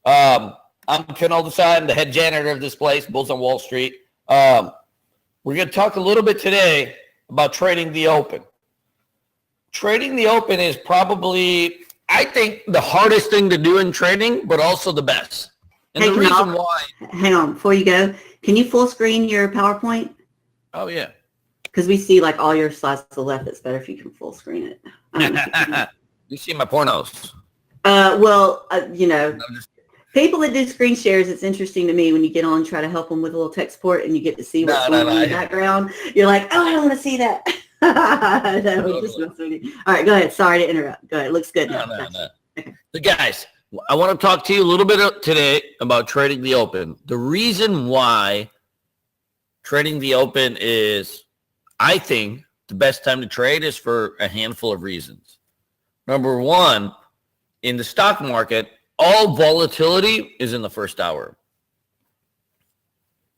I'm Kunal Desai. I'm the head janitor of this place, Bulls on Wall Street. We're going to talk a little bit today about trading the open. Trading the open is probably, I think, the hardest thing to do in trading, but also the best. And hey, the reason why. Hang on, before you go, can you full screen your PowerPoint? Oh, yeah. Because we see like all your slides to the left. It's better if you can full screen it. You see my pornos. People that do screen shares, it's interesting to me when you get on and try to help them with a little tech support and you get to see what's going on in the background. You're like, oh, I don't want to see that. All right, go ahead. Sorry to interrupt. Go ahead. It looks good now. No. So guys, I want to talk to you a little bit today about trading the open. The reason why trading the open is, I think, the best time to trade is for a handful of reasons. Number one, in the stock market, all volatility is in the first hour.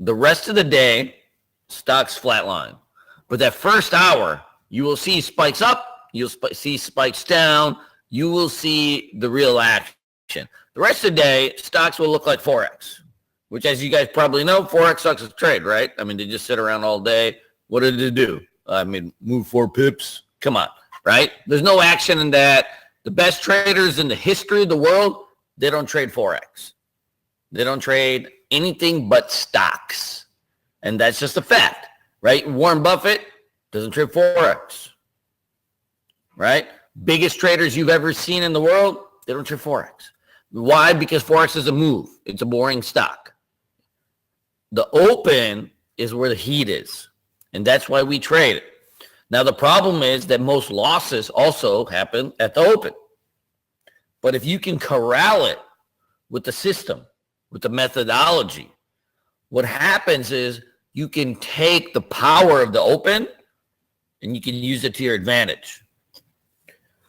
The rest of the day, stocks flatline. But that first hour, you will see spikes up, you'll see spikes down, you will see the real action. The rest of the day, stocks will look like forex, which, as you guys probably know, forex sucks to trade, right? I mean, they just sit around all day. What did it do? I mean, move 4 pips. Come on, right? There's no action in that. The best traders in the history of the world, they don't trade forex. They don't trade anything but stocks. And that's just a fact, right? Warren Buffett doesn't trade forex, right? Biggest traders you've ever seen in the world, they don't trade forex. Why? Because forex is a move. It's a boring stock. The open is where the heat is, and that's why we trade it. Now, the problem is that most losses also happen at the open. But if you can corral it with the system, with the methodology, what happens is you can take the power of the open and you can use it to your advantage.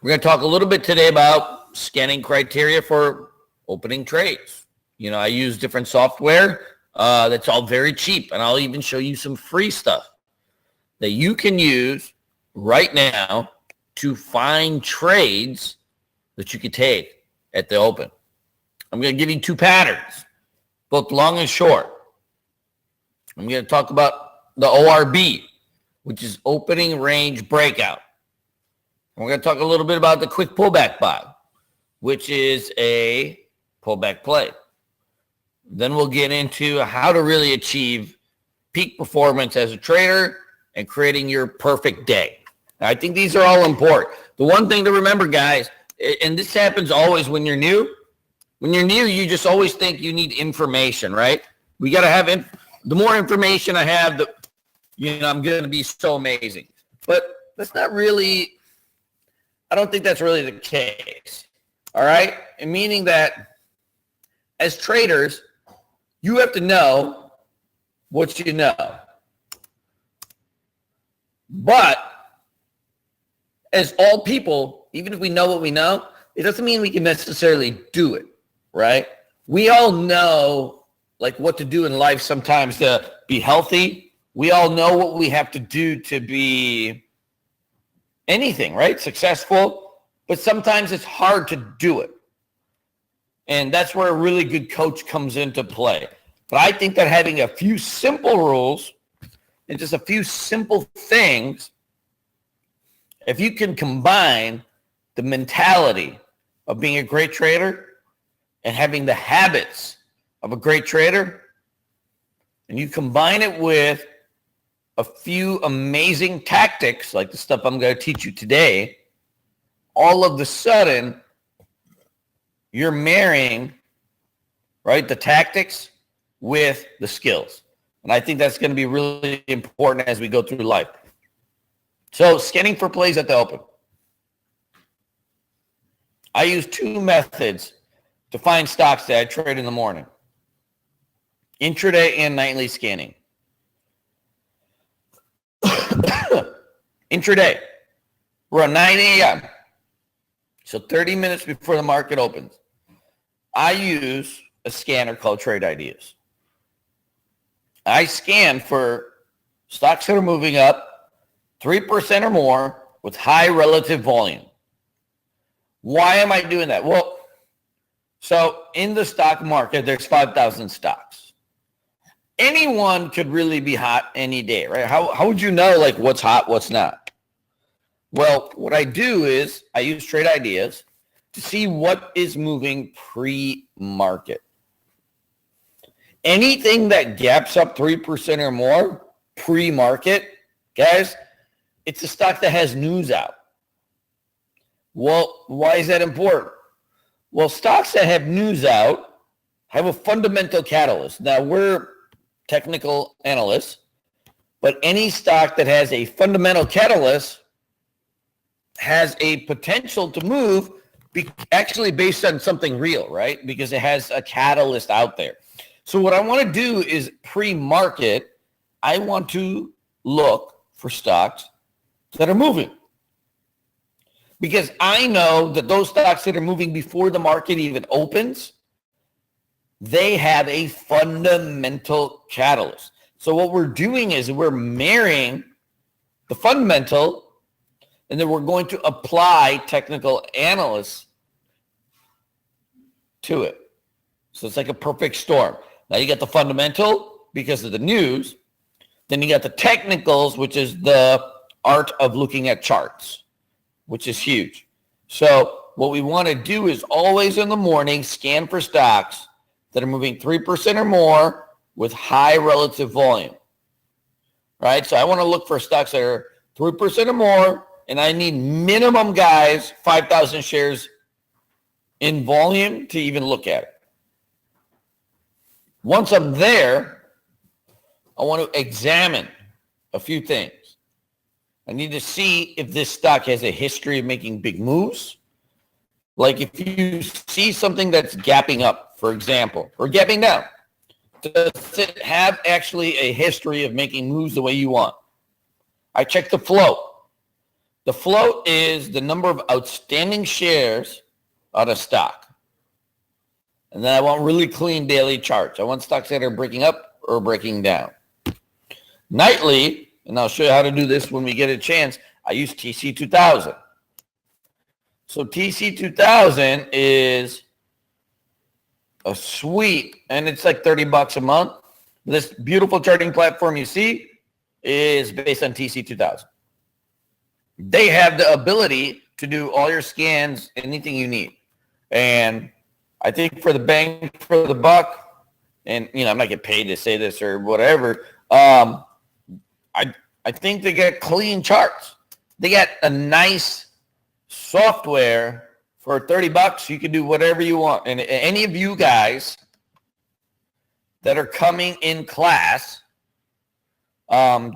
We're going to talk a little bit today about scanning criteria for opening trades. You know, I use different software that's all very cheap, and I'll even show you some free stuff that you can use right now to find trades that you could take at the open. I'm going to give you 2 patterns, both long and short. I'm going to talk about the ORB, which is opening range breakout. And we're going to talk a little bit about the quick pullback buy, which is a pullback play. Then we'll get into how to really achieve peak performance as a trader and creating your perfect day. I think these are all important. The one thing to remember, guys, and this happens always when you're new. When you're new, you just always think you need information, right? We got to have the more information I have, I'm going to be so amazing. But that's not really, I don't think that's really the case. All right? And meaning that as traders, you have to know what you know. But as all people, even if we know what we know, it doesn't mean we can necessarily do it, right? We all know like what to do in life sometimes to be healthy. We all know what we have to do to be anything, right? Successful, but sometimes it's hard to do it. And that's where a really good coach comes into play. But I think that having a few simple rules and just a few simple things, if you can combine the mentality of being a great trader and having the habits of a great trader, and you combine it with a few amazing tactics like the stuff I'm going to teach you today, all of a sudden you're marrying, right, the tactics with the skills. And I think that's going to be really important as we go through life. So scanning for plays at the open. I use 2 methods to find stocks that I trade in the morning. Intraday and nightly scanning. Intraday. We're at 9 a.m. So 30 minutes before the market opens. I use a scanner called Trade Ideas. I scan for stocks that are moving up 3% or more with high relative volume. Why am I doing that? Well, So in the stock market, there's 5,000 stocks. Anyone could really be hot any day, right? How would you know like what's hot, what's not? Well, what I do is I use trade ideas to see what is moving pre-market. Anything that gaps up 3% or more pre-market, guys, it's a stock that has news out. Well, why is that important? Well, stocks that have news out have a fundamental catalyst. Now, we're technical analysts, but any stock that has a fundamental catalyst has a potential to move actually based on something real, right? Because it has a catalyst out there. So what I want to do is pre-market, I want to look for stocks that are moving. Because I know that those stocks that are moving before the market even opens, they have a fundamental catalyst. So what we're doing is we're marrying the fundamental, and then we're going to apply technical analysts to it. So it's like a perfect storm. Now you got the fundamental because of the news. Then you got the technicals, which is the art of looking at charts, which is huge. So what we want to do is always in the morning scan for stocks that are moving 3% or more with high relative volume, right? So I want to look for stocks that are 3% or more, and I need minimum, guys, 5,000 shares in volume to even look at it. Once I'm there, I want to examine a few things. I need to see if this stock has a history of making big moves. Like if you see something that's gapping up, for example, or gapping down, does it have actually a history of making moves the way you want? I check the float. The float is the number of outstanding shares on a stock. And then I want really clean daily charts. I want stocks that are breaking up or breaking down. Nightly, and I'll show you how to do this when we get a chance, I use TC2000. So TC2000 is a suite, and it's like $30 a month. This beautiful charting platform you see is based on TC2000. They have the ability to do all your scans, anything you need. And I think for the bang for the buck, and I'm not getting paid to say this or whatever, I think they get clean charts. They got a nice software for $30. You can do whatever you want. And any of you guys that are coming in class,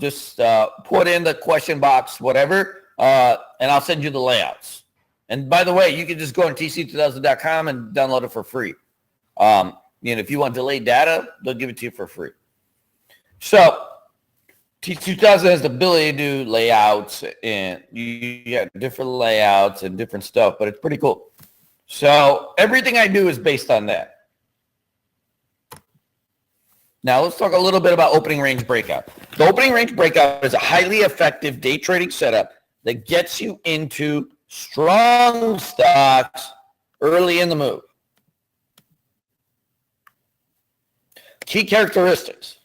just put in the question box, whatever, and I'll send you the layouts. And by the way, you can just go on tc2000.com and download it for free. If you want delayed data, they'll give it to you for free. So T2000 has the ability to do layouts, and you get different layouts and different stuff, but it's pretty cool. So everything I do is based on that. Now let's talk a little bit about opening range breakout. The opening range breakout is a highly effective day trading setup that gets you into strong stocks early in the move. Key characteristics.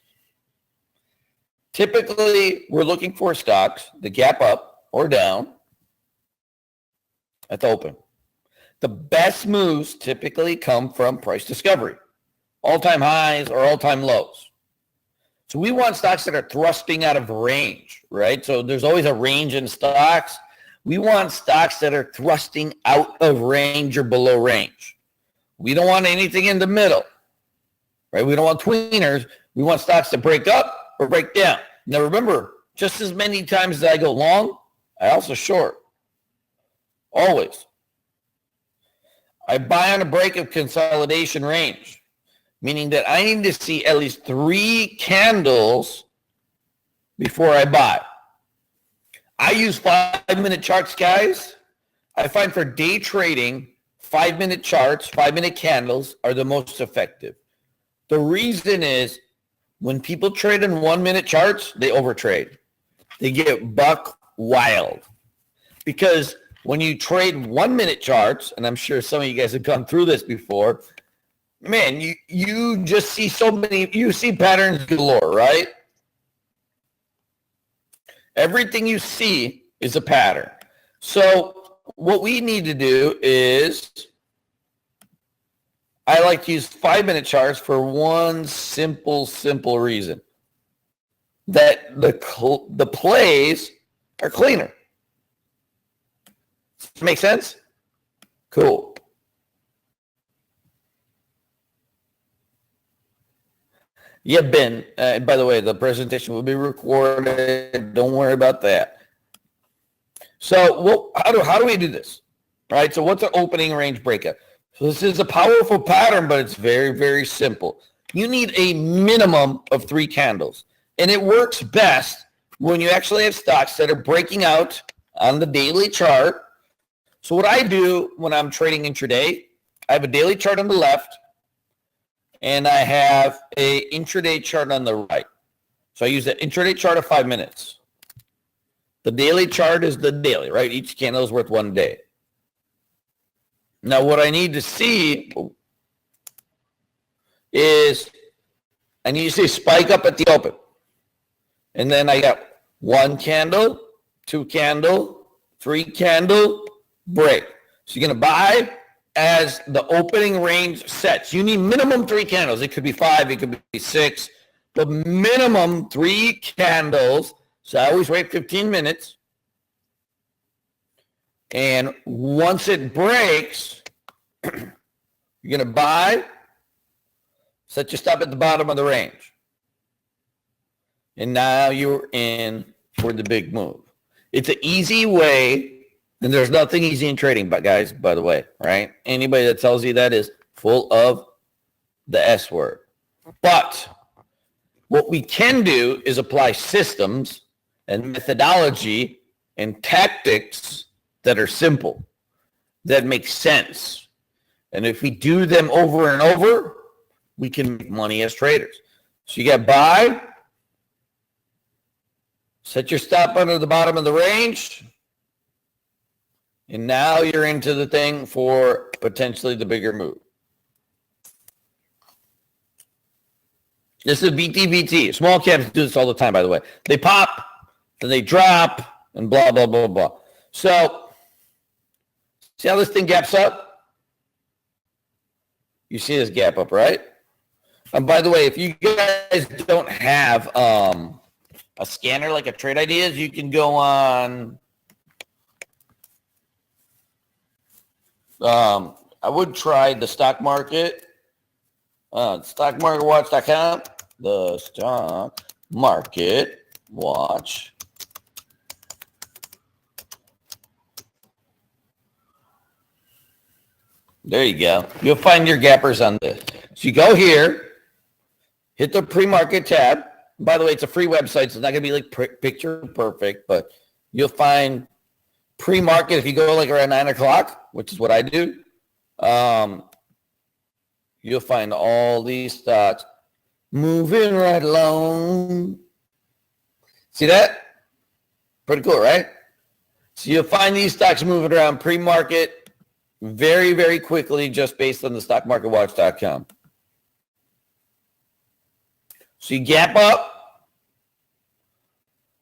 Typically, we're looking for stocks that gap up or down at the open. The best moves typically come from price discovery, all-time highs or all-time lows. So we want stocks that are thrusting out of range, right? So there's always a range in stocks. We want stocks that are thrusting out of range or below range. We don't want anything in the middle, right? We don't want tweeners. We want stocks to break up or break down. Now remember, just as many times as I go long, I also short. Always. I buy on a break of consolidation range, meaning that I need to see at least 3 candles before I buy. I use 5-minute charts, guys. I find for day trading, 5-minute charts, 5-minute candles are the most effective. The reason is when people trade in 1-minute charts, they overtrade. They get buck wild because when you trade 1 minute charts, and I'm sure some of you guys have gone through this before, man, you just see so many, you see patterns galore, right? Everything you see is a pattern. So what we need to do is, I like to use 5 minute charts for one simple reason. That the plays are cleaner. Make sense? Cool. Yeah, Ben. By the way, the presentation will be recorded. Don't worry about that. So, how do we do this? All right. So, what's an opening range breakout? So, this is a powerful pattern, but it's very simple. You need a minimum of 3 candles, and it works best when you actually have stocks that are breaking out on the daily chart. So, what I do when I'm trading intraday, I have a daily chart on the left, and I have a intraday chart on the right. So I use the intraday chart of 5 minutes. The daily chart is the daily, right? Each candle is worth 1 day. Now what I need to see is I need to see a spike up at the open. And then I got 1 candle, 2 candle, 3 candle, break. So you're going to buy as the opening range sets. You need minimum 3 candles. It could be 5, it could be 6, but minimum 3 candles. So I always wait 15 minutes. And once it breaks, you're going to buy, set your stop at the bottom of the range. And now you're in for the big move. It's an easy way. And there's nothing easy in trading, but guys, by the way, right? Anybody that tells you that is full of the S word. But what we can do is apply systems and methodology and tactics that are simple, that make sense. And if we do them over and over, we can make money as traders. So you got buy, set your stop under the bottom of the range, and now you're into the thing for potentially the bigger move. This is BTBT. Small caps do this all the time, by the way. They pop, then they drop, and blah, blah, blah, blah. So, see how this thing gaps up? You see this gap up, right? And by the way, if you guys don't have a scanner like a Trade Ideas, you can go on... I would try the stock market, stockmarketwatch.com, the stock market watch. There you go. You'll find your gappers on this. So you go here, hit the pre-market tab. By the way, it's a free website, so it's not going to be like picture perfect, but you'll find pre-market, if you go like around 9 o'clock, which is what I do, you'll find all these stocks moving right along. See that? Pretty cool, right? So you'll find these stocks moving around pre-market very quickly just based on the stockmarketwatch.com. So you gap up,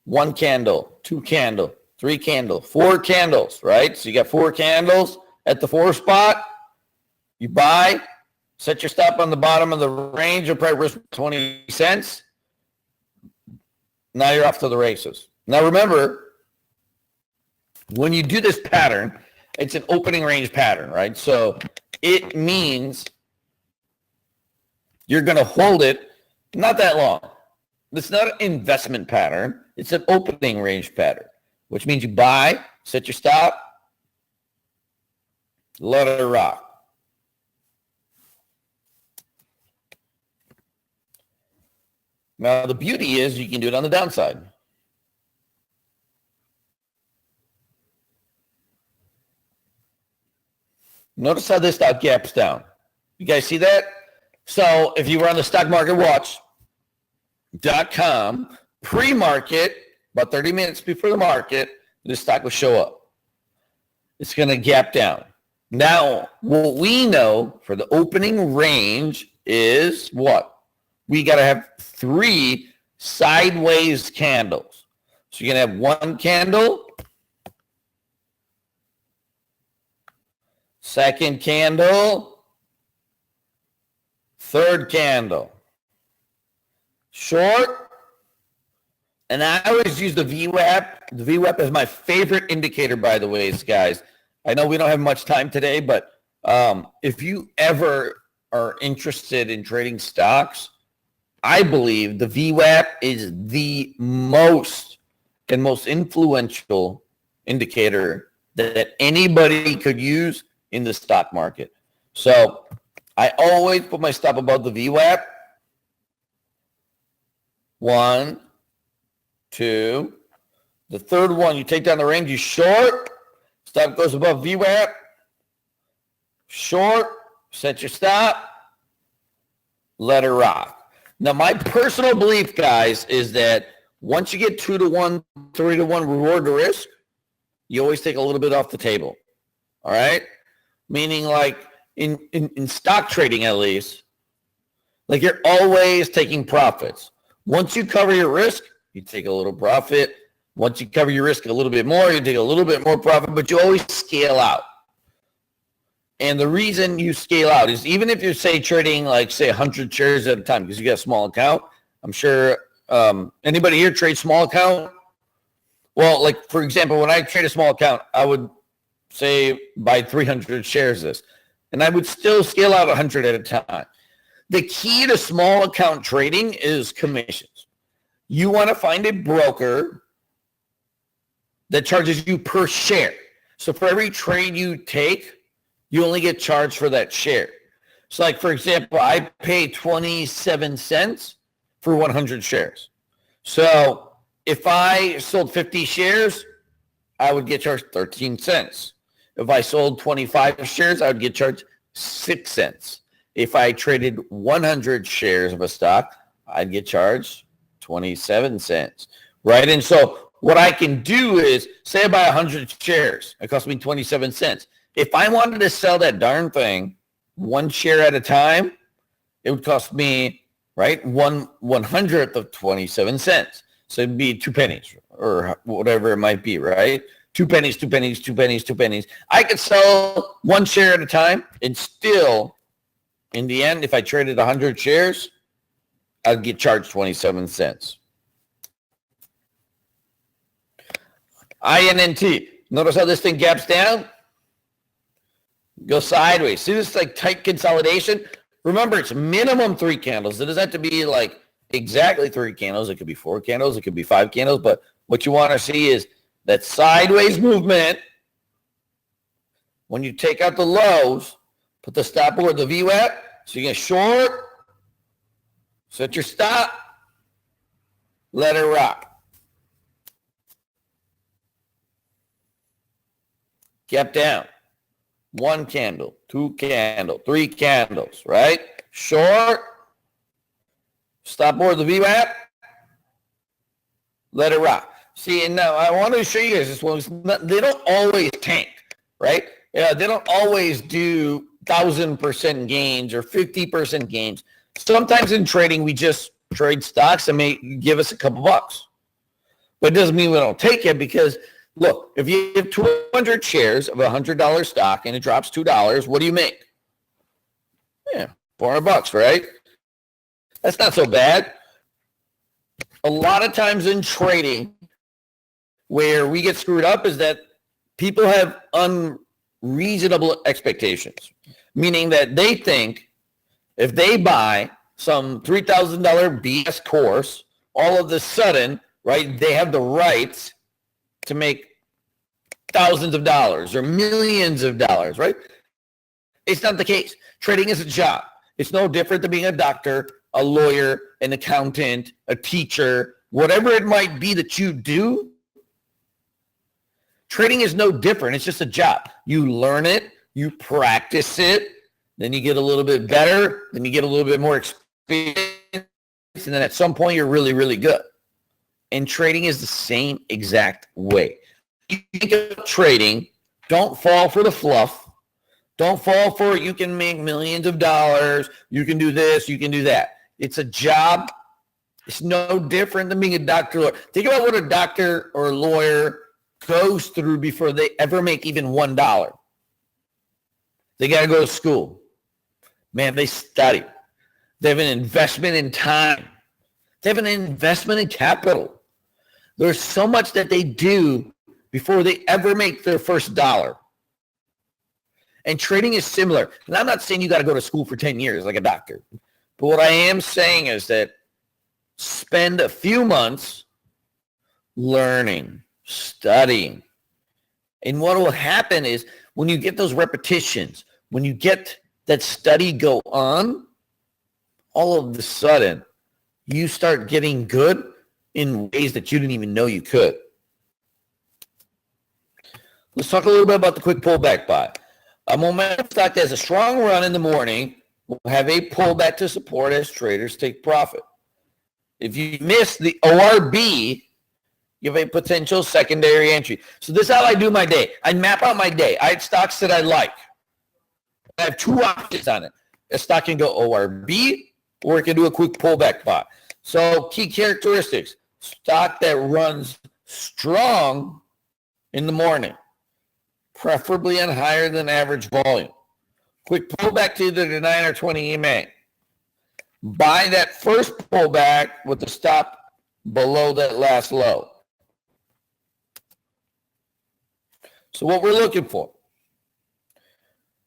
1 candle, 2 candle, 3 candle, 4 candles, right? So you got 4 candles at the 4 spot. You buy, set your stop on the bottom of the range. You'll probably risk 20 cents. Now you're off to the races. Now remember, when you do this pattern, it's an opening range pattern, right? So it means you're going to hold it not that long. It's not an investment pattern. It's an opening range pattern, which means you buy, set your stop, let it rock. Now, the beauty is you can do it on the downside. Notice how this stock gaps down. You guys see that? So if you were on the stockmarketwatch.com, pre-market, about 30 minutes before the market, this stock will show up. It's going to gap down. Now, what we know for the opening range is what? We got to have 3 sideways candles. So you're going to have 1 candle, second candle, third candle. Short. And I always use the VWAP. The VWAP is my favorite indicator, by the way, guys. I know we don't have much time today, but if you ever are interested in trading stocks, I believe the VWAP is the most influential indicator that anybody could use in the stock market. So I always put my stop above the VWAP. 1, 2. The third one, you take down the range, you short. Stop goes above VWAP. Short. Set your stop. Let it rock. Now, my personal belief, guys, is that once you get 2-to-1, 3-to-1 reward to risk, you always take a little bit off the table. All right? Meaning, like, in stock trading, at least, like, you're always taking profits. Once you cover your risk, you take a little profit. Once you cover your risk a little bit more, you take a little bit more profit, but you always scale out. And the reason you scale out is even if you're, say, trading, like, say, 100 shares at a time because you got a small account. I'm sure anybody here trades small account? Well, like, for example, when I trade a small account, I would, say, buy 300 shares of this, and I would still scale out 100 at a time. The key to small account trading is commissions. You want to find a broker that charges you per share. So for every trade you take, you only get charged for that share. So like, for example, I pay 27 cents for 100 shares. So if I sold 50 shares, I would get charged 13 cents. If I sold 25 shares, I would get charged 6 cents. If I traded 100 shares of a stock, I'd get charged 27 cents, right? And so what I can do is, say I buy 100 shares. It costs me 27 cents. If I wanted to sell that darn thing 1 share at a time, it would cost me, right, 1/100th of 27 cents. So it'd be 2 pennies or whatever it might be, right? 2 pennies, 2 pennies, 2 pennies, 2 pennies. I could sell 1 share at a time and still, in the end, if I traded 100 shares, I'd get charged 27 cents. INNT. Notice how this thing gaps down? Go sideways. See this like tight consolidation? Remember, it's minimum 3 candles. It doesn't have to be like exactly 3 candles. It could be 4 candles. It could be 5 candles. But what you want to see is that sideways movement. When you take out the lows, put the stop over the VWAP. So you get short. Set your stop. Let it rock. Gap down. 1 candle, 2 candle, 3 candles, right? Short. Stop over the VWAP. Let it rock. See, and now I want to show you guys this one. They don't always tank, right? They don't always do 1,000% gains or 50% gains. Sometimes in trading, we just trade stocks that may give us a couple bucks. But it doesn't mean we don't take it because, look, if you have 200 shares of a $100 stock and it drops $2, what do you make? Yeah, $400, right? That's not so bad. A lot of times in trading, where we get screwed up is that people have unreasonable expectations, meaning that they think if they buy some $3,000 BS course, all of a sudden, right, they have the right to make thousands of dollars or millions of dollars, right? It's not the case. Trading is a job. It's no different than being a doctor, a lawyer, an accountant, a teacher, whatever it might be that you do. Trading is no different. It's just a job. You learn it, you practice it, then you get a little bit better, then you get a little bit more experience, and then at some point you're really, really good. And trading is the same exact way. You think of trading Don't fall for the fluff. Don't fall for you can make millions of dollars. You can do this. You can do that. It's a job. It's no different than being a doctor. Think about what a doctor or a lawyer goes through before they ever make even $1. They got to go to school. Man, they study. They have an investment in time. They have an investment in capital. There's so much that they do before they ever make their first dollar. And trading is similar. And I'm not saying you got to go to school for 10 years like a doctor. But what I am saying is that spend a few months learning, studying. And what will happen is when you get those repetitions, when you get that study go on, all of a sudden, you start getting good in ways that you didn't even know you could. Let's talk a little bit about the quick pullback buy. A momentum stock that has a strong run in the morning will have a pullback to support as traders take profit. If you miss the ORB, you have a potential secondary entry. So this is how I do my day. I map out my day. I have stocks that I like. I have two options on it. A stock can go ORB or it can do a quick pullback buy. So key characteristics, stock that runs strong in the morning, preferably on higher than average volume. Quick pullback to either the 9 or 20 EMA. Buy that first pullback with the stop below that last low. So what we're looking for,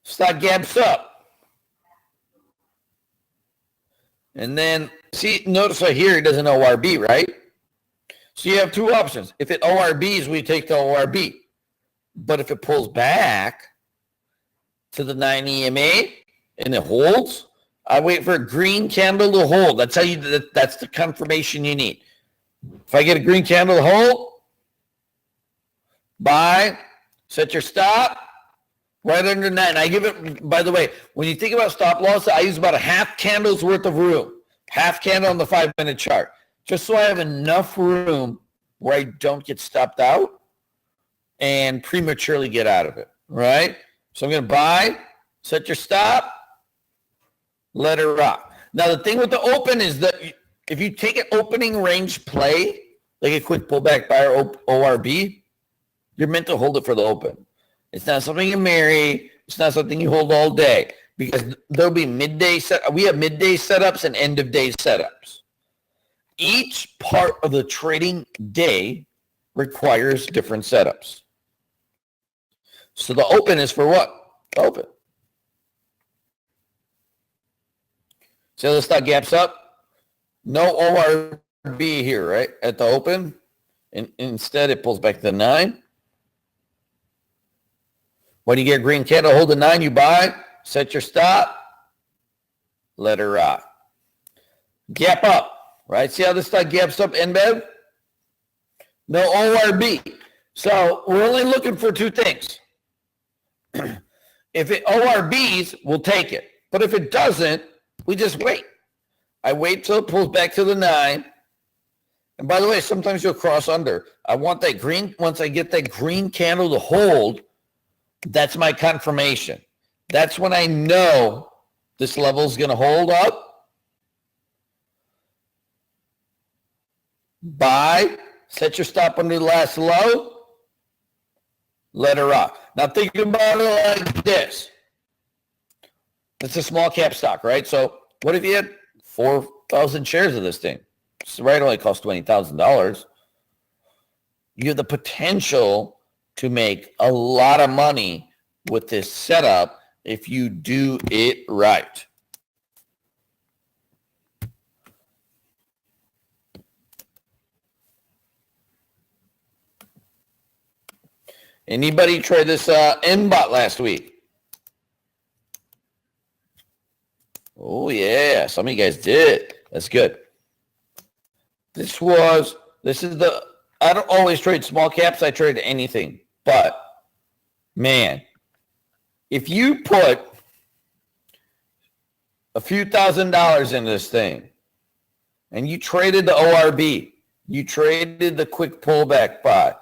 stock gaps up. And then, see, notice right here, it doesn't ORB, right? So you have two options. If it ORBs, we take the ORB. But if it pulls back to the 9 EMA and it holds, I wait for a green candle to hold. That's the confirmation you need. If I get a green candle to hold, buy, set your stop right under 9. I give it, by the way, when you think about stop loss, I use about a half candle's worth of room. Half candle on the 5-minute chart. Just so I have enough room where I don't get stopped out and prematurely get out of it, right? So I'm going to buy, set your stop, let it rock. Now, the thing with the open is that if you take an opening range play, like a quick pullback buy or ORB, you're meant to hold it for the open. It's not something you marry. It's not something you hold all day because there'll be midday set. We have midday setups and end of day setups. Each part of the trading day requires different setups. So the open is for what? The open. So the stock gaps up. No ORB here, right? At the open. And instead, it pulls back to the 9. When you get a green candle, hold the 9, you buy, set your stop, let it rock. Gap up, right? See how this stock gaps up, NBEV? No ORB. So we're only looking for two things. If it ORBs, we'll take it. But if it doesn't, we just wait. I wait till it pulls back to the 9. And by the way, sometimes you'll cross under. I want that green, once I get that green candle to hold, that's my confirmation. That's when I know this level is going to hold up. Buy, set your stop under the last low, let it rock. Now think about it like this. It's a small cap stock, right? So what if you had 4,000 shares of this thing? So right, only costs $20,000. You have the potential to make a lot of money with this setup if you do it right. Anybody try this NBOT last week? Oh, yeah. Some of you guys did. That's good. I don't always trade small caps. I trade anything. But, man, if you put a few $1,000s in this thing and you traded the ORB, you traded the quick pullback buy,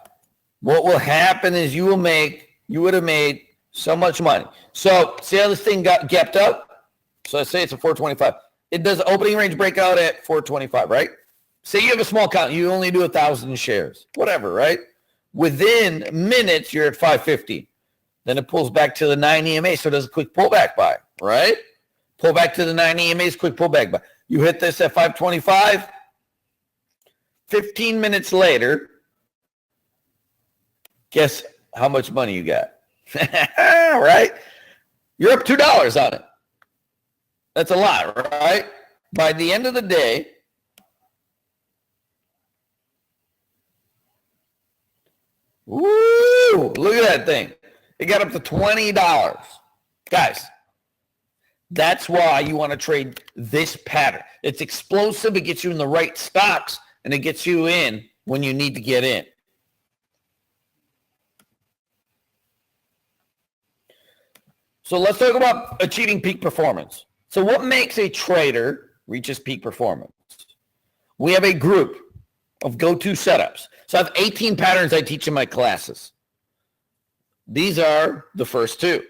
what will happen is you will make you would have made so much money. So see how this thing got gapped up? So let's say it's a 425. It does opening range breakout at 425, right? Say you have a small account. You only do 1,000 shares, whatever, right? Within minutes, you're at 550. Then it pulls back to the 9 EMA, so it does a quick pullback buy, right? Pull back to the 9 EMAs, quick pullback buy. You hit this at 525. 15 minutes later, guess how much money you got? Right? You're up $2 on it. That's a lot, right? By the end of the day, woo, look at that thing. It got up to $20. Guys, that's why you want to trade this pattern. It's explosive. It gets you in the right stocks, and it gets you in when you need to get in. So let's talk about achieving peak performance. So what makes a trader reach his peak performance? We have a group of go-to setups. So I have 18 patterns I teach in my classes. These are the first two,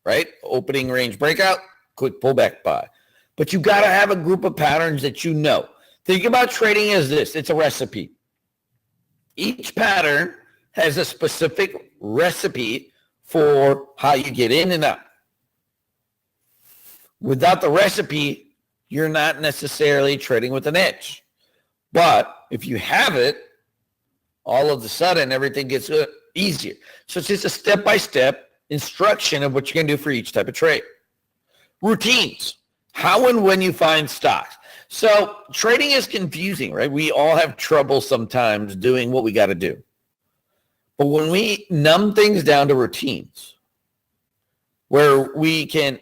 right? Opening range breakout, quick pullback buy. But you got to have a group of patterns that you know. Think about trading as this. It's a recipe. Each pattern has a specific recipe for how you get in and out. Without the recipe, you're not necessarily trading with an edge. But if you have it, all of a sudden, everything gets easier. So it's just a step-by-step instruction of what you're going to do for each type of trade. Routines. How and when you find stocks. So trading is confusing, right? We all have trouble sometimes doing what we got to do. But when we numb things down to routines, where we can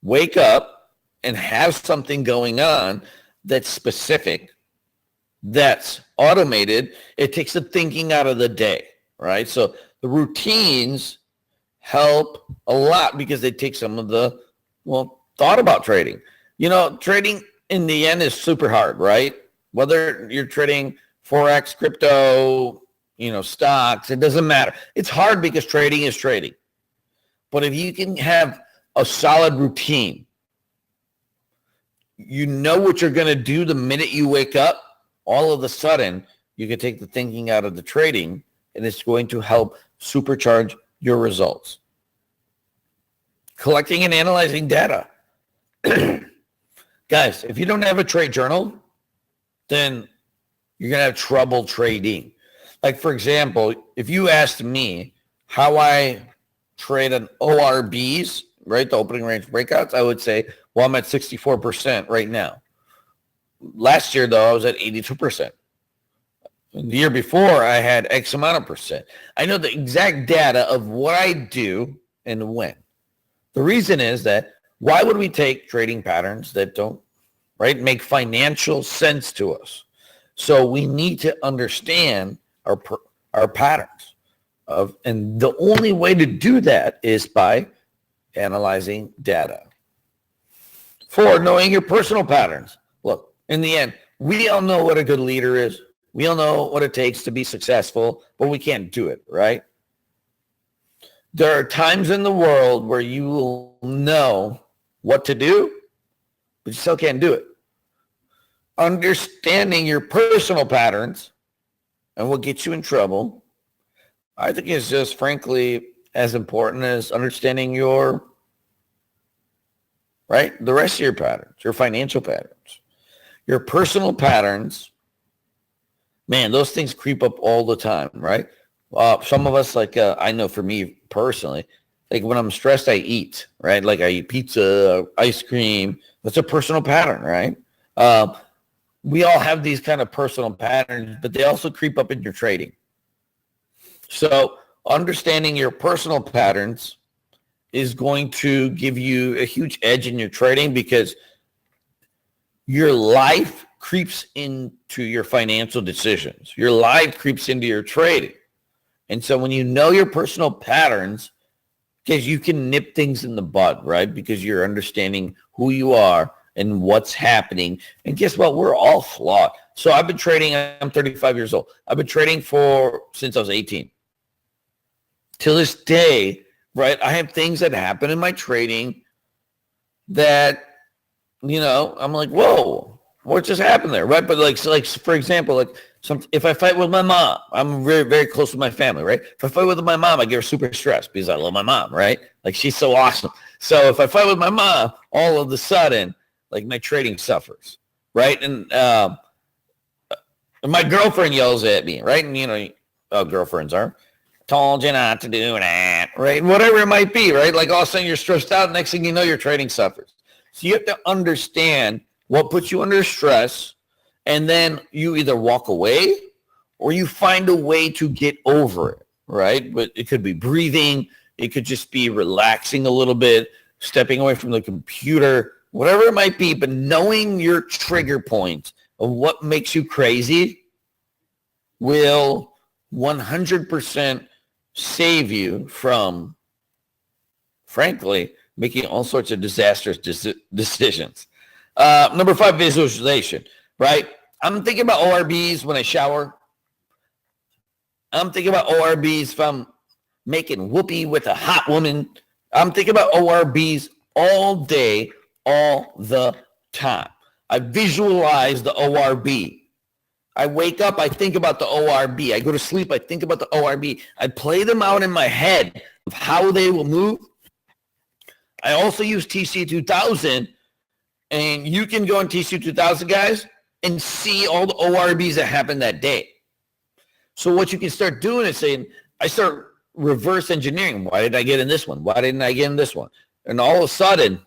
wake up and have something going on that's specific, that's automated, it takes the thinking out of the day, right? So the routines help a lot because they take some of the, thought about trading. You know, trading in the end is super hard, right? Whether you're trading forex, crypto, stocks, it doesn't matter. It's hard because trading is trading. But if you can have a solid routine, you know what you're going to do the minute you wake up, all of a sudden, you can take the thinking out of the trading, and it's going to help supercharge your results. Collecting and analyzing data. Guys, if you don't have a trade journal, then you're going to have trouble trading. Like, for example, if you asked me how I trade an ORBs, right, the opening range breakouts, I would say, well, I'm at 64% right now. Last year, though, I was at 82%. The year before, I had X amount of percent. I know the exact data of what I do and when. The reason is that why would we take trading patterns that don't, right, make financial sense to us? So we need to understand our patterns. And the only way to do that is by analyzing data. 4, knowing your personal patterns. Look, in the end, we all know what a good leader is. We all know what it takes to be successful, but we can't do it, right? There are times in the world where you will know what to do, but you still can't do it. Understanding your personal patterns and what gets you in trouble, I think is just frankly as important as understanding the rest of your patterns, your financial patterns. Your personal patterns, man, those things creep up all the time, right? Some of us, I know for me personally, like when I'm stressed, I eat, right? Like I eat pizza, ice cream. That's a personal pattern, right? We all have these kind of personal patterns, but they also creep up in your trading. So understanding your personal patterns is going to give you a huge edge in your trading because your life creeps into your financial decisions. Your life creeps into your trading. And so when you know your personal patterns, because you can nip things in the bud, right? Because you're understanding who you are and what's happening. And guess what? We're all flawed. So I've been trading. I'm 35 years old. I've been trading since I was 18. till this day, right, I have things that happen in my trading that, I'm like, whoa, what just happened there, right? But like for example, like if I fight with my mom, I'm very, very close with my family, right? If I fight with my mom, I get her super stressed because I love my mom, right? Like she's so awesome. So if I fight with my mom, all of a sudden, like my trading suffers, right? And my girlfriend yells at me, right? And girlfriends are, told you not to do that, right? Whatever it might be, right? Like all of a sudden you're stressed out. Next thing you know, your trading suffers. So you have to understand what puts you under stress, and then you either walk away or you find a way to get over it, right? But it could be breathing. It could just be relaxing a little bit, stepping away from the computer, whatever it might be. But knowing your trigger point of what makes you crazy will 100% save you from, frankly, making all sorts of disastrous decisions. Number 5, visualization, right? I'm thinking about ORBs when I shower. I'm thinking about ORBs if I'm making whoopee with a hot woman. I'm thinking about ORBs all day, all the time. I visualize the ORB. I wake up, I think about the ORB. I go to sleep, I think about the ORB. I play them out in my head of how they will move. I also use TC2000, and you can go on TC2000, guys, and see all the ORBs that happened that day. So what you can start doing is saying, I start reverse engineering. Why did I get in this one? Why didn't I get in this one? And all of a sudden,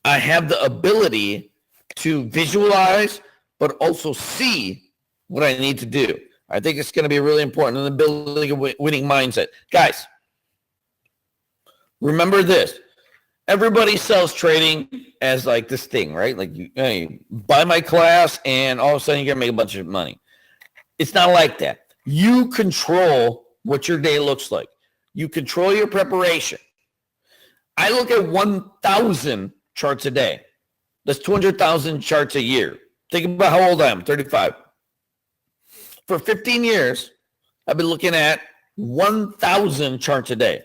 I have the ability to visualize, but also see what I need to do. I think it's going to be really important in the building a winning mindset. Guys, remember this. Everybody sells trading as like this thing, right? Like you buy my class and all of a sudden you're going to make a bunch of money. It's not like that. You control what your day looks like. You control your preparation. I look at 1,000 charts a day. That's 200,000 charts a year. Think about how old I am, 35. For 15 years, I've been looking at 1,000 charts a day.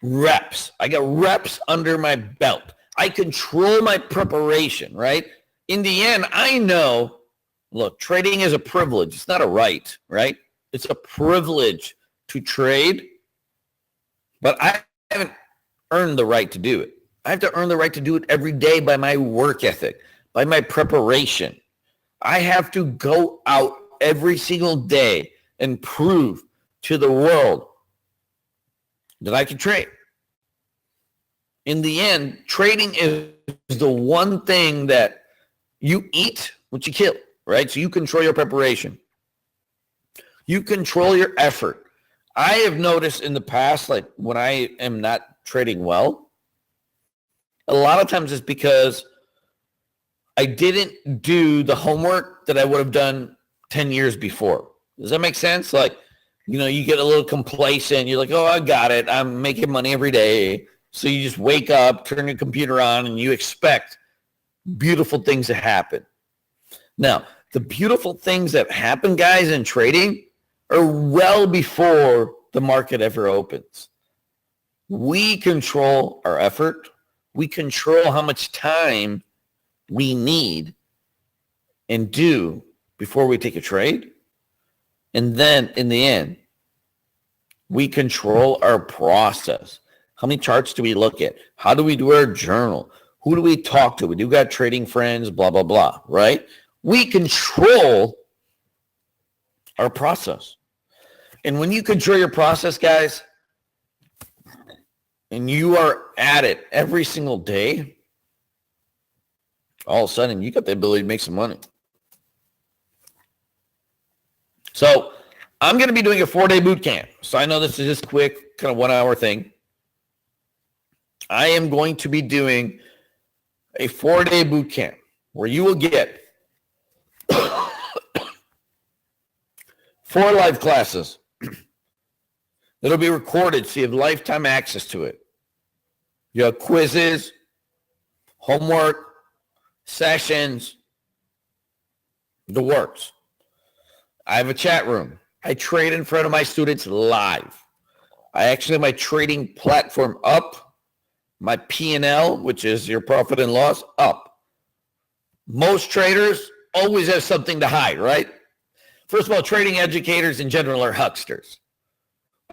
Reps. I got reps under my belt. I control my preparation, right? In the end, I know, look, trading is a privilege. It's not a right, right? It's a privilege to trade, but I haven't earned the right to do it. I have to earn the right to do it every day by my work ethic, by my preparation. I have to go out every single day and prove to the world that I can trade. In the end, trading is the one thing that you eat what you kill, right? So you control your preparation. You control your effort. I have noticed in the past, like when I am not trading well, a lot of times it's because I didn't do the homework that I would have done 10 years before. Does that make sense? Like, you get a little complacent. You're like, oh, I got it. I'm making money every day. So you just wake up, turn your computer on, and you expect beautiful things to happen. Now, the beautiful things that happen, guys, in trading are well before the market ever opens. We control our effort. We control how much time we need and do before we take a trade. And then in the end, we control our process. How many charts do we look at? How do we do our journal? Who do we talk to? We do got trading friends, blah, blah, blah, right? We control our process. And when you control your process, guys, and you are at it every single day, all of a sudden you got the ability to make some money. So I'm going to be doing a 4-day boot camp. So I know this is just quick, kind of 1 hour thing. I am going to be doing a 4-day boot camp where you will get 4 live classes. It'll be recorded, so you have lifetime access to it. You have quizzes, homework, sessions, the works. I have a chat room. I trade in front of my students live. I actually have my trading platform up, my P&L, which is your profit and loss, up. Most traders always have something to hide, right? First of all, trading educators in general are hucksters.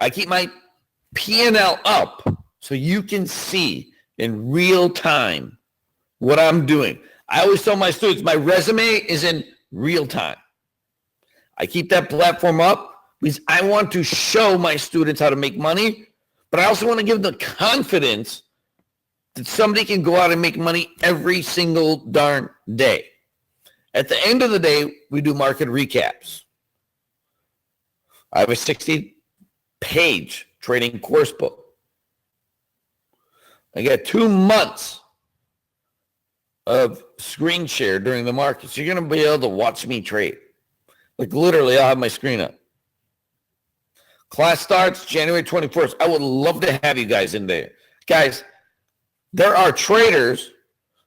I keep my P&L up so you can see in real time what I'm doing. I always tell my students my resume is in real time. I keep that platform up because I want to show my students how to make money, but I also want to give them the confidence that somebody can go out and make money every single darn day. At the end of the day, we do market recaps. I have a 60-page trading course book. I got 2 months of screen share during the market. So you're going to be able to watch me trade. Like literally, I'll have my screen up. Class starts January 21st. I would love to have you guys in there. Guys, there are traders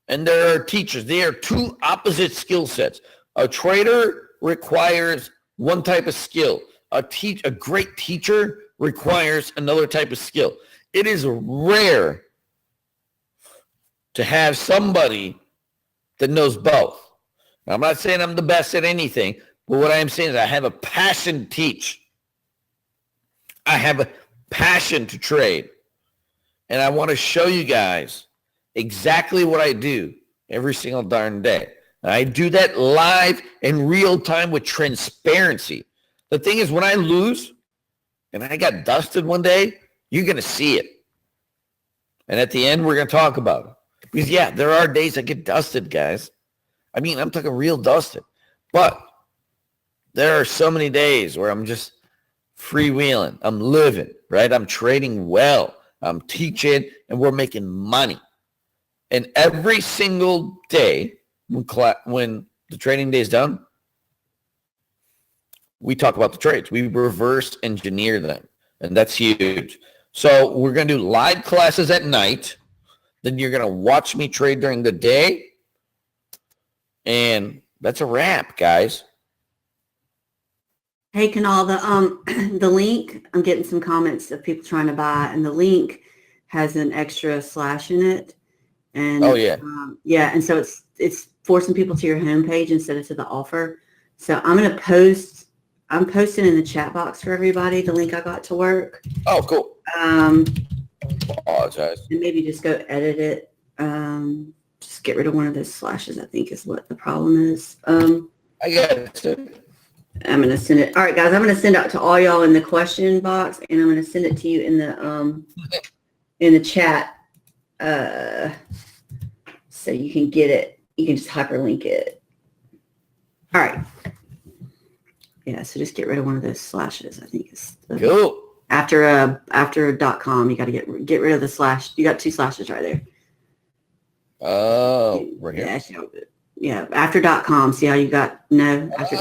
and there are teachers. They are two opposite skill sets. A trader requires one type of skill. A great teacher requires another type of skill. It is rare to have somebody that knows both. Now, I'm not saying I'm the best at anything, but what I am saying is I have a passion to teach. I have a passion to trade. And I want to show you guys exactly what I do every single darn day. And I do that live in real time with transparency. The thing is, when I lose and I got dusted one day, you're going to see it. And at the end, we're going to talk about it. Because, yeah, there are days I get dusted, guys. I mean, I'm talking real dusted. But there are so many days where I'm just freewheeling. I'm living, right? I'm trading well. I'm teaching, and we're making money. And every single day when the trading day is done, we talk about the trades. We reverse engineer them, and that's huge. So we're going to do live classes at night. Then you're going to watch me trade during the day. And that's a wrap, guys. Hey, Kunal, the link, I'm getting some comments of people trying to buy, and the link has an extra slash in it. And oh, yeah. Yeah, and so it's forcing people to your homepage instead of to the offer. So I'm posting in the chat box for everybody the link I got to work. Oh, cool. Apologize. And maybe just go edit it. Just get rid of one of those slashes, I think is what the problem is. I got it. I'm going to send it. All right, guys, I'm going to send out to all y'all in the question box, and I'm going to send it to you in the chat so you can get it. You can just hyperlink it. All right. Yeah, so just get rid of one of those slashes, I think is cool. After .com, you got to get rid of the slash. You got 2 slashes right there. Oh, right here. Yeah, yeah, after .com. See how you got no? After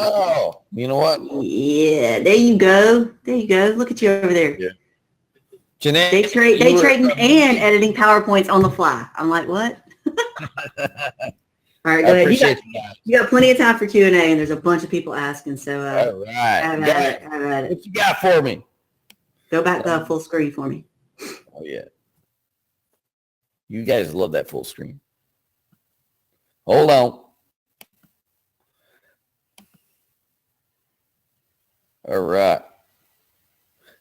you know what? Yeah, there you go. There you go. Look at you over there. Yeah. Jeanette, they trading and editing PowerPoints on the fly. I'm like, what? All right, go ahead. You got plenty of time for Q&A, and there's a bunch of people asking. So, all right. Have at it. What you got for me? Go back to full screen for me. Oh, yeah. You guys love that full screen. Hold on. All right.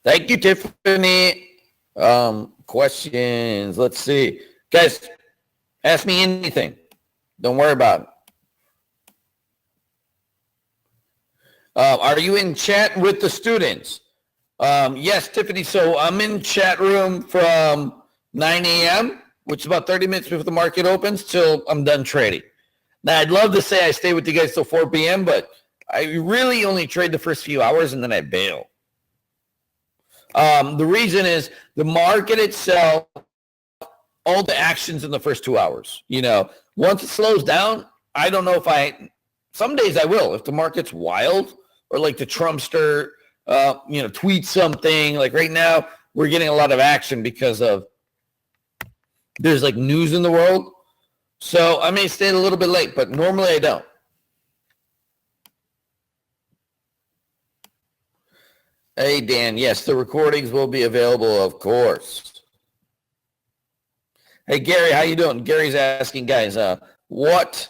Thank you, Tiffany. Questions. Let's see. Guys, ask me anything. Don't worry about it. Are you in chat with the students? Yes, Tiffany. So I'm in chat room from 9 a.m., which is about 30 minutes before the market opens, till I'm done trading. Now, I'd love to say I stay with you guys till 4 p.m., but I really only trade the first few hours, and then I bail. The reason is the market itself, all the actions in the first 2 hours. You know, once it slows down, I don't know if some days I will. If the market's wild, or like the Trumpster, tweet something. Like right now, we're getting a lot of action because of there's like news in the world. So I may stay a little bit late, but normally I don't. Hey, Dan. Yes, the recordings will be available, of course. Hey, Gary, how you doing? Gary's asking, guys, what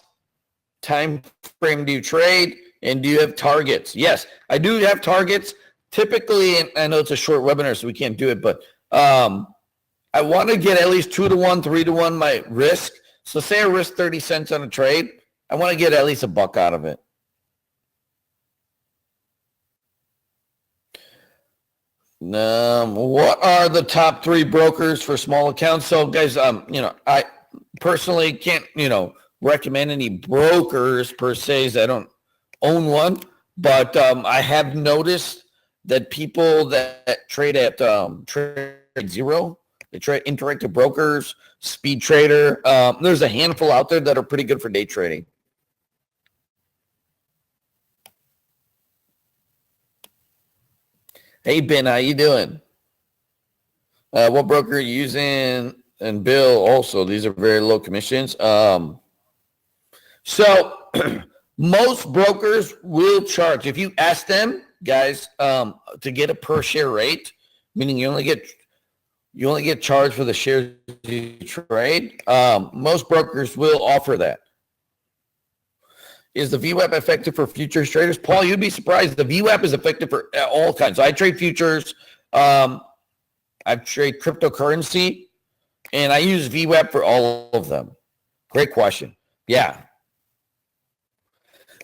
time frame do you trade, and do you have targets? Yes, I do have targets. Typically, and I know it's a short webinar, so we can't do it, but I want to get at least 2-to-1, 3-to-1 my risk. So say I risk 30 cents on a trade, I want to get at least $1 out of it. What are the top 3 brokers for small accounts? So guys, I personally can't, recommend any brokers per se, as I don't own one, but I have noticed that people that trade at Trade Zero, they trade Interactive Brokers, Speed Trader. There's a handful out there that are pretty good for day trading. Hey, Ben, how you doing? What broker are you using? And Bill, also, these are very low commissions. So most brokers will charge. If you ask them, guys, to get a per share rate, meaning you only get charged for the shares you trade, most brokers will offer that. Is the VWAP effective for futures traders? Paul, you'd be surprised. The VWAP is effective for all kinds. So I trade futures. I trade cryptocurrency, and I use VWAP for all of them. Great question. Yeah.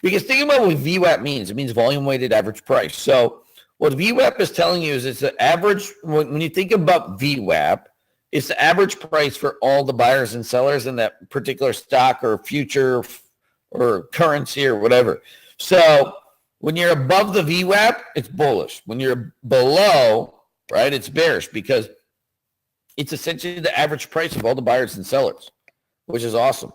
Because think about what VWAP means. It means volume weighted average price. So what VWAP is telling you is it's the average, when you think about VWAP, it's the average price for all the buyers and sellers in that particular stock or future or currency or whatever. So when you're above the VWAP, it's bullish. When you're below, right, it's bearish because it's essentially the average price of all the buyers and sellers, which is awesome.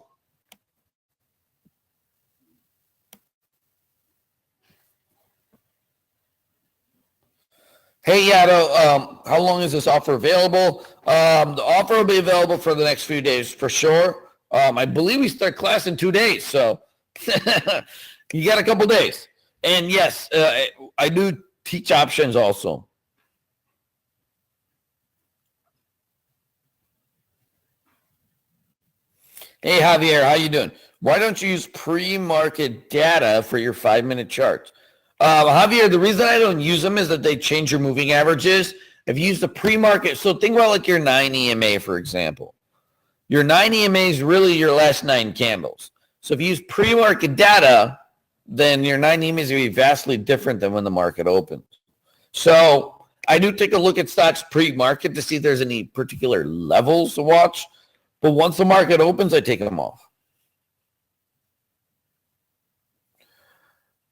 Hey, Yato, how long is this offer available? The offer will be available for the next few days for sure. I believe we start class in 2 days, so you got a couple days. And yes, I do teach options also. Hey, Javier, how you doing? Why don't you use pre-market data for your 5-minute charts? Javier, the reason I don't use them is that they change your moving averages. If you use the pre-market, so think about like your 9 EMA, for example. Your 9 EMA is really your last 9 candles. So if you use pre-market data, then your 9 EMA is going to be vastly different than when the market opens. So I do take a look at stocks pre-market to see if there's any particular levels to watch. But once the market opens, I take them off.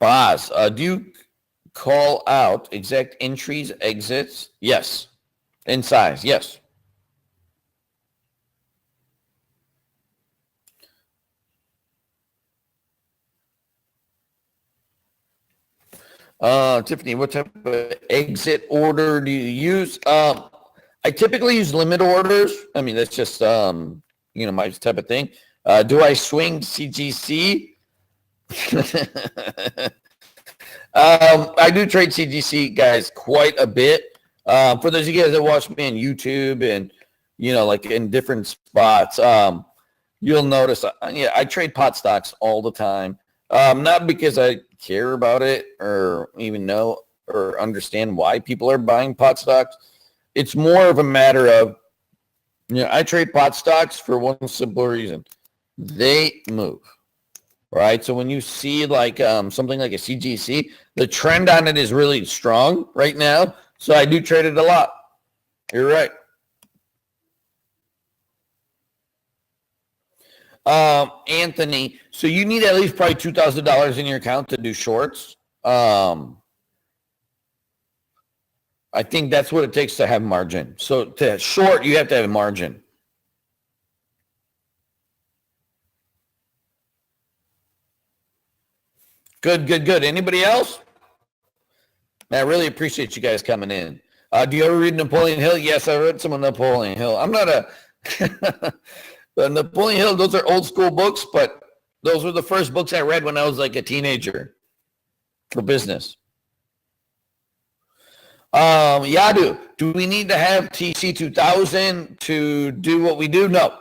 Boz, do you call out exact entries, exits? Yes. In size, yes. Tiffany, what type of exit order do you use? I typically use limit orders. I mean, that's just, my type of thing. Do I swing CGC? I do trade CGC, guys, quite a bit. For those of you guys that watch me on YouTube and, like in different spots, you'll notice, I trade pot stocks all the time. Not because I care about it or even know or understand why people are buying pot stocks. It's more of a matter of, I trade pot stocks for one simple reason. They move. Right. So when you see like something like a CGC, the trend on it is really strong right now. So I do trade it a lot. You're right. Anthony, so you need at least probably $2,000 in your account to do shorts. I think that's what it takes to have margin. So to short, you have to have a margin. Good. Anybody else? I really appreciate you guys coming in. Do you ever read Napoleon Hill? Yes, I read some of Napoleon Hill. I'm not but Napoleon Hill, those are old school books, but those were the first books I read when I was like a teenager for business. Yadu, do we need to have TC2000 to do what we do? No.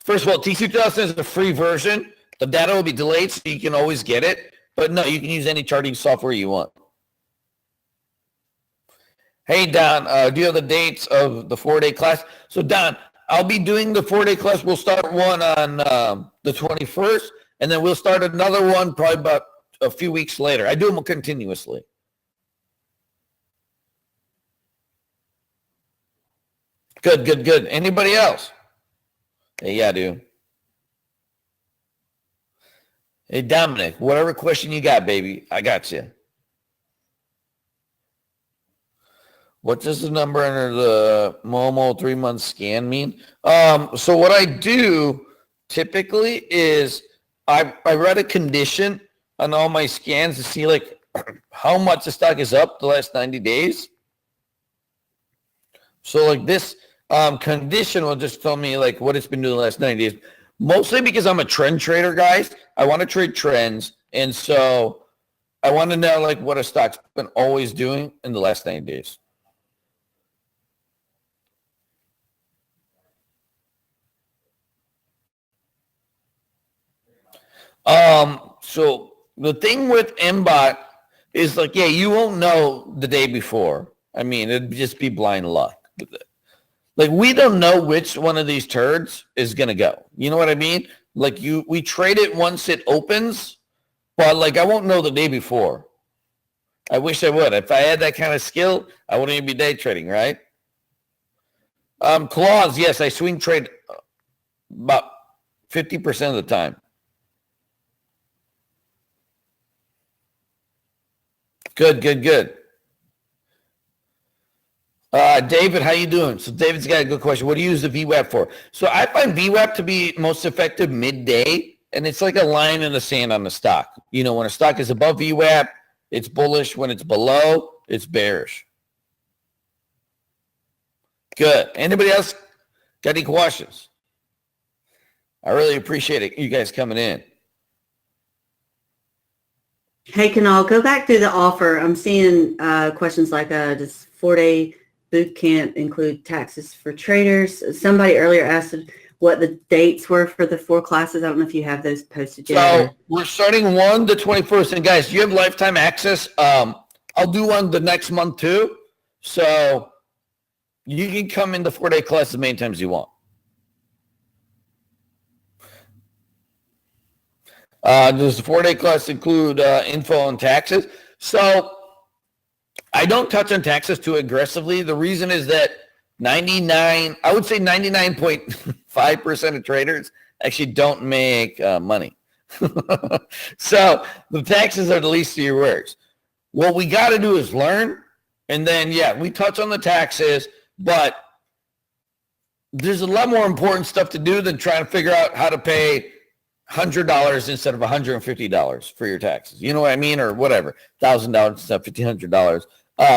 First of all, TC2000 is a free version. The data will be delayed, so you can always get it. But no, you can use any charting software you want. Hey, Don, do you have the dates of the 4-day class? So, Don, I'll be doing the 4-day class. We'll start one on the 21st, and then we'll start another one probably about a few weeks later. I do them continuously. Good, good, good. Anybody else? Hey, yeah, dude. Hey, Dominic, whatever question you got, baby, I got you. What does the number under the Momo 3-month scan mean? So what I do typically is I write a condition on all my scans to see like how much the stock is up the last 90 days. So like this condition will just tell me like what it's been doing the last 90 days. Mostly because I'm a trend trader, guys. I want to trade trends. And so I want to know like what a stock's been always doing in the last 90 days. So the thing with MBOT is like, yeah, you won't know the day before. I mean, it'd just be blind luck. Like, we don't know which one of these turds is going to go. You know what I mean? Like, we trade it once it opens, but like, I won't know the day before. I wish I would. If I had that kind of skill, I wouldn't even be day trading, right? Clause, yes, I swing trade about 50% of the time. Good, good, good. David, how you doing? So David's got a good question. What do you use the VWAP for? So I find VWAP to be most effective midday, and it's like a line in the sand on the stock. You know, when a stock is above VWAP, it's bullish. When it's below, it's bearish. Good. Anybody else got any questions? I really appreciate it, you guys coming in. Hey, Kunal, go back through the offer. I'm seeing questions like, does 4-day boot camp include taxes for traders? Somebody earlier asked what the dates were for the 4 classes. I don't know if you have those posted yet. So we're starting 1 the 21st. And guys, you have lifetime access. I'll do one the next month too. So you can come in the 4-day class as many times as you want. Does the 4-day class include info on taxes? So I don't touch on taxes too aggressively. The reason is that I would say 99.5% of traders actually don't make money. So the taxes are the least of your worries. What we got to do is learn. And then, yeah, we touch on the taxes, but there's a lot more important stuff to do than trying to figure out how to pay $100 instead of $150 for your taxes. You know what I mean? Or whatever, $1,000 instead of $1,500.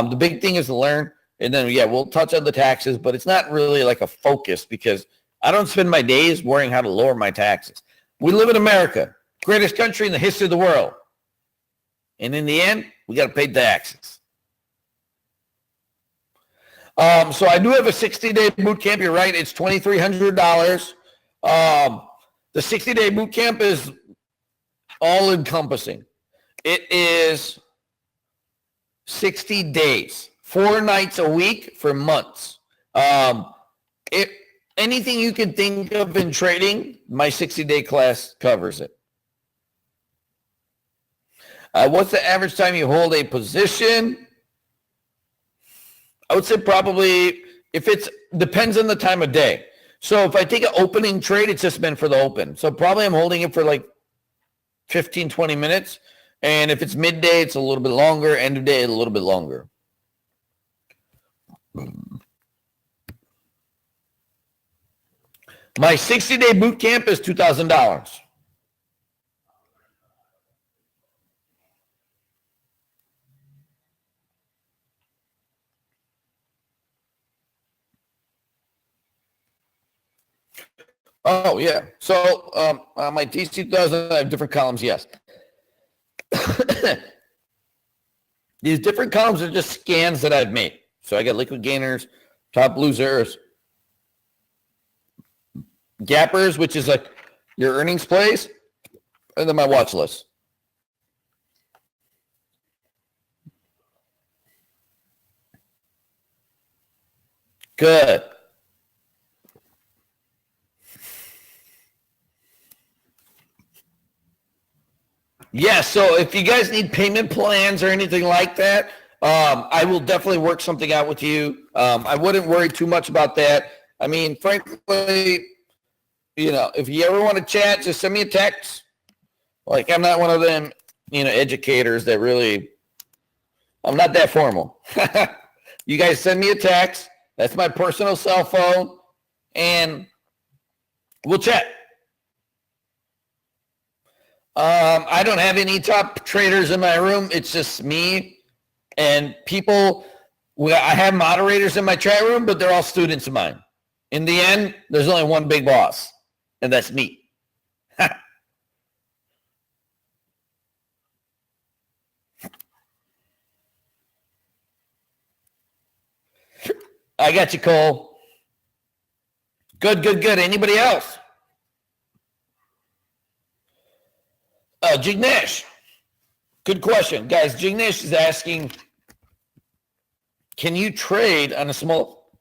The big thing is to learn. And then, yeah, we'll touch on the taxes, but it's not really like a focus because I don't spend my days worrying how to lower my taxes. We live in America, greatest country in the history of the world. And in the end, we got to pay taxes. So I do have a 60-day boot camp. You're right. It's $2,300. The 60-day boot camp is all-encompassing. It is 60 days, 4 nights a week for months. Anything you can think of in trading, my 60-day class covers it. What's the average time you hold a position? I would say probably depends on the time of day. So if I take an opening trade, it's just meant for the open. So probably I'm holding it for like 15, 20 minutes. And if it's midday, it's a little bit longer. End of day, a little bit longer. My 60-day boot camp is $2,000. Oh, yeah. So on my TC2000, I have different columns, yes. These different columns are just scans that I've made. So I got liquid gainers, top losers, gappers, which is like your earnings plays, and then my watch list. Good. Yeah, so if you guys need payment plans or anything like that, I will definitely work something out with you. I wouldn't worry too much about that. I mean, frankly, you know, if you ever want to chat, just send me a text. Like, I'm not one of them, you know, educators that really, I'm not that formal. You guys send me a text. That's my personal cell phone, and we'll chat. I don't have any top traders in my room. It's just me and people. I have moderators in my chat room, but they're all students of mine. In the end, there's only one big boss, and that's me. I got you, Cole. Good. Anybody else? Jignesh. Good question. Guys, Jignesh is asking, can you day trade on a small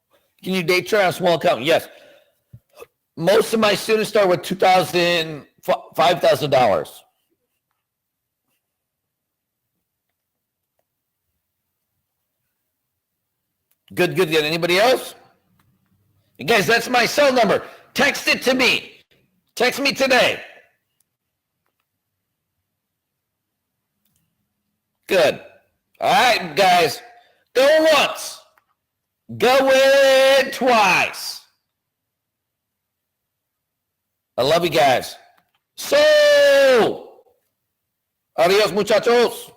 account? Yes. Most of my students start with $2,000, $5,000. Good. Anybody else? And guys, that's my cell number. Text it to me. Text me today. Good. All right, guys. Go once. Go in twice. I love you guys. So, adios, muchachos.